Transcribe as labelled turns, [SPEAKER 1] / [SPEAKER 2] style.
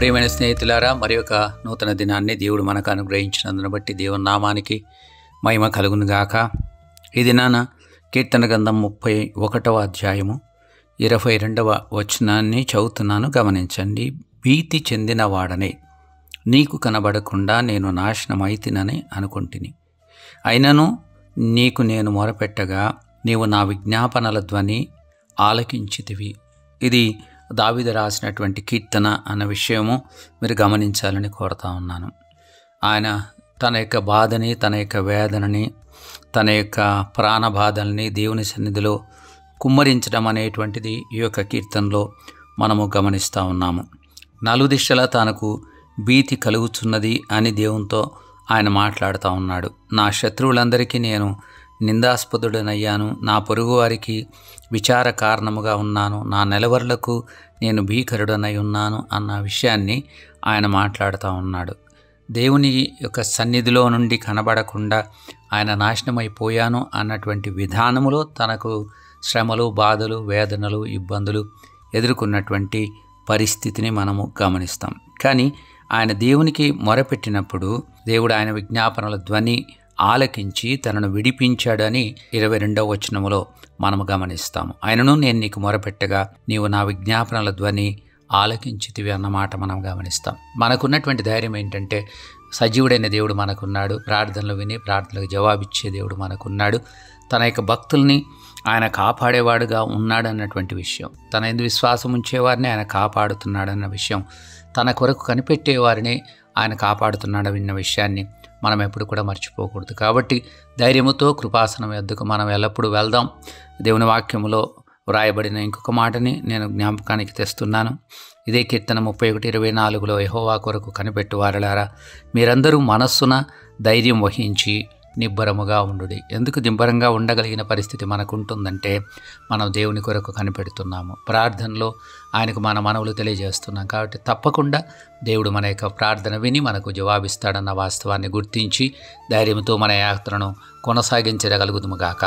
[SPEAKER 1] ప్రియమైన స్నేహితులారా, మరి ఒక నూతన దినాన్ని దేవుడు మనకు అనుగ్రహించినందును బట్టి దేవుని నామానికి మహిమ కలుగును గాక. ఈ దినాన కీర్తన గ్రంథం 31వ అధ్యాయము 22వ వచనాన్ని చదువుతున్నాను, గమనించండి. భీతి చెందిన వాడనే నీకు కనబడకుండా నేను నాశనమైతినని అనుకుంటుని, అయినను నీకు నేను మొరపెట్టగా నీవు నా విజ్ఞాపనల ధ్వని ఆలకించితివి. ఇది దావీదు రాసినటువంటి కీర్తన అన్న విషయము మీరు గమనించాలని కోరుతా ఉన్నాను. ఆయన తన యొక్క బాధని, తన యొక్క వేదనని, తన యొక్క ప్రాణ బాధల్ని దేవుని సన్నిధిలో కుమ్మరించడం అనేటువంటిది ఈ యొక్క కీర్తనలో మనము గమనిస్తూ ఉన్నాము. నలుదిశలా తనకు భీతి కలుగుతున్నది అని దేవునితో ఆయన మాట్లాడుతూ ఉన్నాడు. నా శత్రువులందరికీ నేను నిందాస్పదుడనయ్యాను, నా పొరుగు వారికి విచార కారణముగా ఉన్నాను, నా నెలవర్లకు నేను భీకరుడనై ఉన్నాను అన్న విషయాన్ని ఆయన మాట్లాడుతూ ఉన్నాడు. దేవుని యొక్క సన్నిధిలో నుండి కనబడకుండా ఆయన నాశనమైపోయాను అన్నటువంటి విధానములో తనకు శ్రమలు, బాధలు, వేదనలు, ఇబ్బందులు ఎదుర్కొన్నటువంటి పరిస్థితిని మనము గమనిస్తాం. కానీ ఆయన దేవునికి మొరపెట్టినప్పుడు దేవుడు ఆయన విజ్ఞాపనల ధ్వని ఆలకించి తనను విడిపించాడని 22వ వచనములో మనము గమనిస్తాము. ఆయనను నేను నీకు మొరపెట్టగా నీవు నా విజ్ఞాపనల ధ్వని ఆలకించితివి అన్నమాట మనం గమనిస్తాం. మనకున్నటువంటి ధైర్యం ఏంటంటే సజీవుడైన దేవుడు మనకున్నాడు, ప్రార్థనలు విని ప్రార్థనలకు జవాబిచ్చే దేవుడు మనకున్నాడు, తన యొక్క భక్తుల్ని ఆయన కాపాడేవాడుగా ఉన్నాడు అన్నటువంటి విషయం, తన యందు విశ్వాసం ఉంచేవారిని ఆయన కాపాడుతున్నాడన్న విషయం, తన కొరకు కనిపెట్టేవారిని ఆయన కాపాడుతున్నాడన్న విషయాన్ని మనం ఎప్పుడు కూడా మర్చిపోకూడదు. కాబట్టి ధైర్యముతో కృపాసనం వద్దకు మనం ఎల్లప్పుడూ వెళ్దాం. దేవుని వాక్యములో వ్రాయబడిన ఇంకొక మాటని నేను జ్ఞాపకానికి తెస్తున్నాను. ఇదే కీర్తన 31:24లో యెహోవా కొరకు కనిపెట్టు వారలారా, మీరందరూ మనస్సున ధైర్యం వహించి నిబ్బరముగా ఉండుడి. ఎందుకు నిబ్బరంగా ఉండగలిగిన పరిస్థితి మనకు ఉంటుందంటే మనం దేవుని కొరకు కనిపెడుతున్నాము, ప్రార్థనలో ఆయనకు మన మనవులు తెలియజేస్తున్నాం. కాబట్టి తప్పకుండా దేవుడు మన యొక్క ప్రార్థన విని మనకు జవాబిస్తాడన్న వాస్తవాన్ని గుర్తించి ధైర్యంతో మన యాత్రను కొనసాగించగలుగుదుము గాక.